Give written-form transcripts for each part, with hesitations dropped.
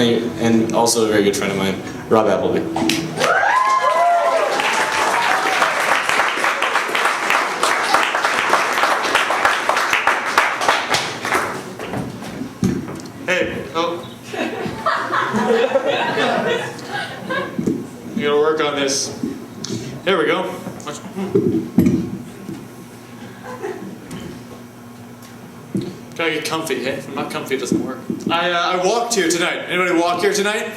and also a very good friend of mine, Rob Appleby. Hey, oh. You gotta work on this. There we go. Gotta get comfy, hey? If I'm not comfy, it doesn't work. I walked here tonight. Anybody walk here tonight?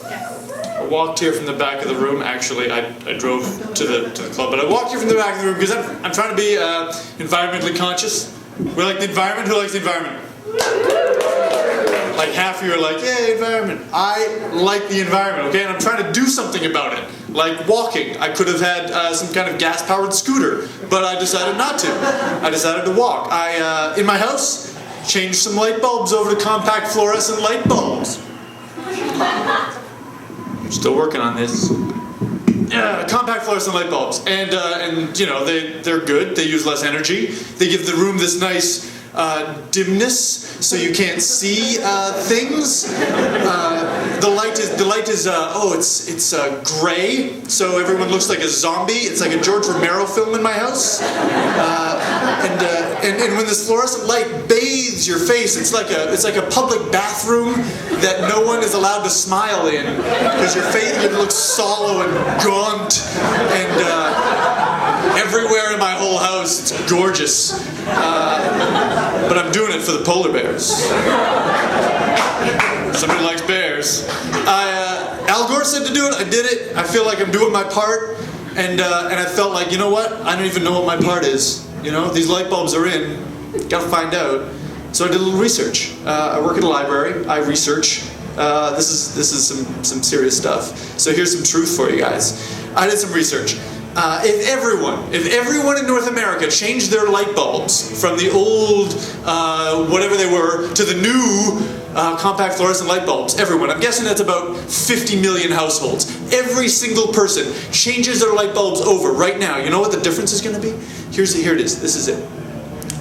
I walked here from the back of the room. Actually, I drove to the club, but I walked here from the back of the room because I'm trying to be environmentally conscious. We like the environment. Who likes the environment? Like half of you are like, yay, environment. I like the environment, okay? And I'm trying to do something about it. Like walking. I could have had some kind of gas-powered scooter, but I decided not to. I decided to walk. In my house, changed some light bulbs over to compact fluorescent light bulbs. Still working on this. Yeah, compact fluorescent light bulbs. And you know, they're good. They use less energy. They give the room this nice dimness, so you can't see things. The light is it's gray, so everyone looks like a zombie. It's like a George Romero film in my house. And when this fluorescent light bathes your face, it's like a public bathroom that no one is allowed to smile in because your face looks sallow and gaunt and everywhere in my whole house. It's gorgeous. But I'm doing it for the polar bears. Somebody likes bears. Al Gore said to do it. I did it. I feel like I'm doing my part, and I felt like, you know what? I don't even know what my part is. You know, these light bulbs are in. Got to find out. So I did a little research. I work at a library. I research. This is some serious stuff. So here's some truth for you guys. I did some research. If everyone in North America changed their light bulbs from the old, whatever they were, to the new compact fluorescent light bulbs, everyone, I'm guessing that's about 50 million households. Every single person changes their light bulbs over right now. You know what the difference is going to be? Here it is. This is it.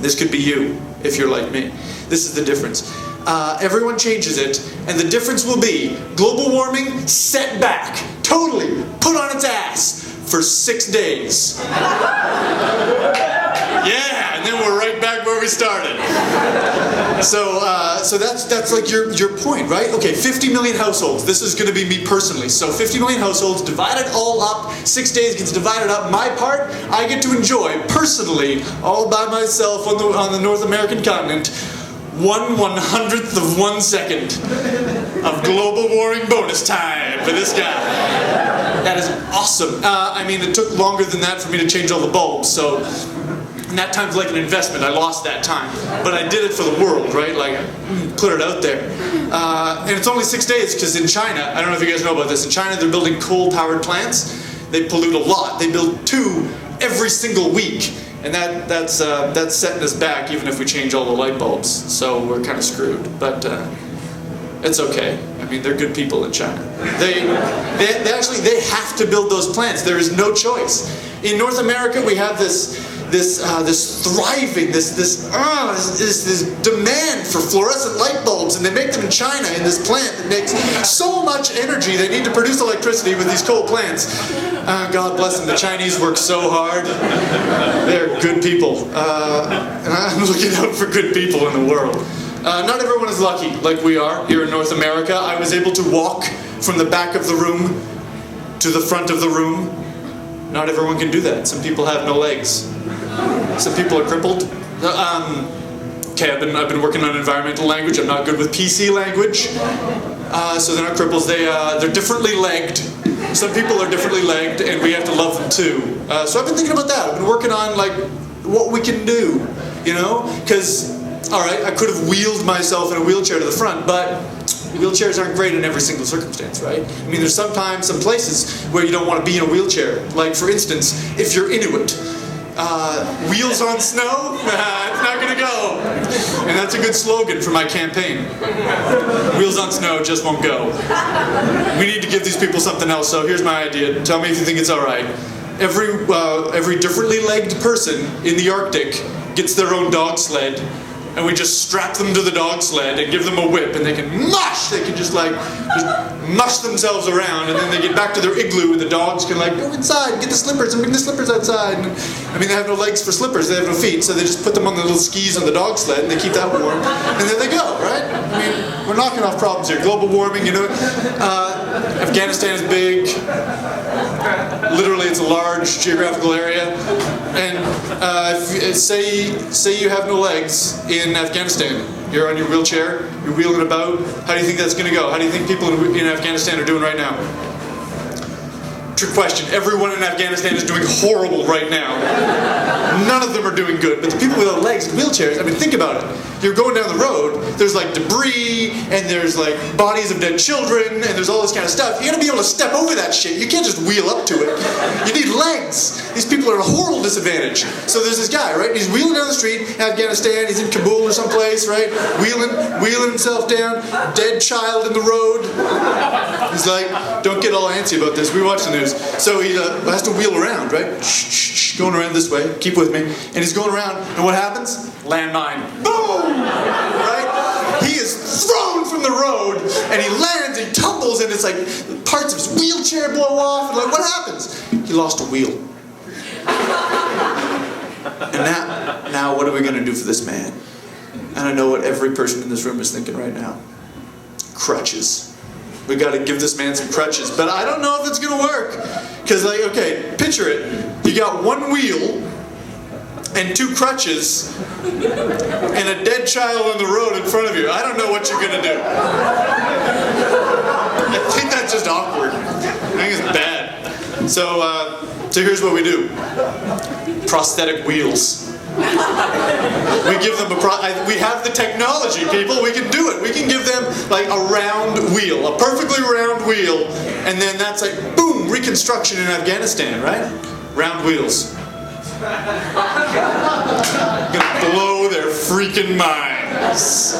This could be you, if you're like me. This is the difference. Everyone changes it, and the difference will be global warming set back, totally put on its ass. For 6 days. Yeah, and then we're right back where we started. So that's like your point, right? Okay, 50 million households. This is going to be me personally. So 50 million households, divided all up. 6 days gets divided up. My part, I get to enjoy personally, all by myself on the North American continent, 1/100th of 1 second of global warming bonus time for this guy. That is awesome. I mean, it took longer than that for me to change all the bulbs, so and that time's like an investment. I lost that time, but I did it for the world, right? Like, put it out there. And it's only 6 days because in China, I don't know if you guys know about this. In China, they're building coal-powered plants. They pollute a lot. They build 2 every single week. And that's setting us back, even if we change all the light bulbs. So we're kind of screwed, but it's okay. I mean, they're good people in China. They have to build those plants. There is no choice. In North America, we have this thriving, this demand for fluorescent light bulbs, and they make them in China in this plant that makes so much energy. They need to produce electricity with these coal plants. God bless them. The Chinese work so hard. They're good people, and I'm looking out for good people in the world. Not everyone is lucky like we are here in North America. I was able to walk from the back of the room to the front of the room. Not everyone can do that. Some people have no legs. Some people are crippled. Okay, I've been working on environmental language. I'm not good with PC language. So they're not cripples. They're differently legged. Some people are differently legged, and we have to love them too. So I've been thinking about that. I've been working on like what we can do, you know? Because, all right, I could have wheeled myself in a wheelchair to the front, but wheelchairs aren't great in every single circumstance, right? I mean, there's sometimes some places where you don't want to be in a wheelchair. Like, for instance, if you're Inuit, wheels on snow? It's not gonna go. And that's a good slogan for my campaign. Wheels on snow just won't go. We need to give these people something else, so here's my idea. Tell me if you think it's alright. Every differently legged person in the Arctic gets their own dog sled, and we just strap them to the dog sled and give them a whip, and they can mush. They can just mush themselves around, and then they get back to their igloo, and the dogs can go inside and get the slippers and bring the slippers outside. And, I mean, they have no legs for slippers. They have no feet, so they just put them on the little skis on the dog sled, and they keep that warm, and there they go, right? I mean, we're knocking off problems here. Global warming, you know. Afghanistan is big. Literally, it's a large geographical area, and say you have no legs in Afghanistan. You're on your wheelchair, you're wheeling about. How do you think that's going to go? How do you think people in Afghanistan are doing right now? Trick question. Everyone in Afghanistan is doing horrible right now. None of them are doing good. But the people without legs and wheelchairs, I mean, think about it. You're going down the road, there's debris, and there's bodies of dead children, and there's all this kind of stuff. You gotta be able to step over that shit. You can't just wheel up to it. You need legs. These people are at a horrible disadvantage. So there's this guy, right? He's wheeling down the street in Afghanistan, he's in Kabul or someplace, right? Wheeling himself down, dead child in the road. He's like, don't get all antsy about this, we watch the news. So he has to wheel around, right? Going around this way, keep with me. And he's going around, and what happens? Landmine. Boom! Right? He is thrown from the road, and he lands, he tumbles, and it's parts of his wheelchair blow off, and what happens? He lost a wheel. And now what are we going to do for this man? And I know what every person in this room is thinking right now. Crutches. We got to give this man some crutches, but I don't know if it's going to work. Because, okay, picture it. You got one wheel and two crutches and a dead child on the road in front of you. I don't know what you're going to do. I think that's just awkward. I think it's bad. So here's what we do. Prosthetic wheels. We give them we have the technology, people. We can do it. We can give them a round wheel, a perfectly round wheel, and then that's boom, reconstruction in Afghanistan, right? Round wheels. Gonna blow their freaking minds.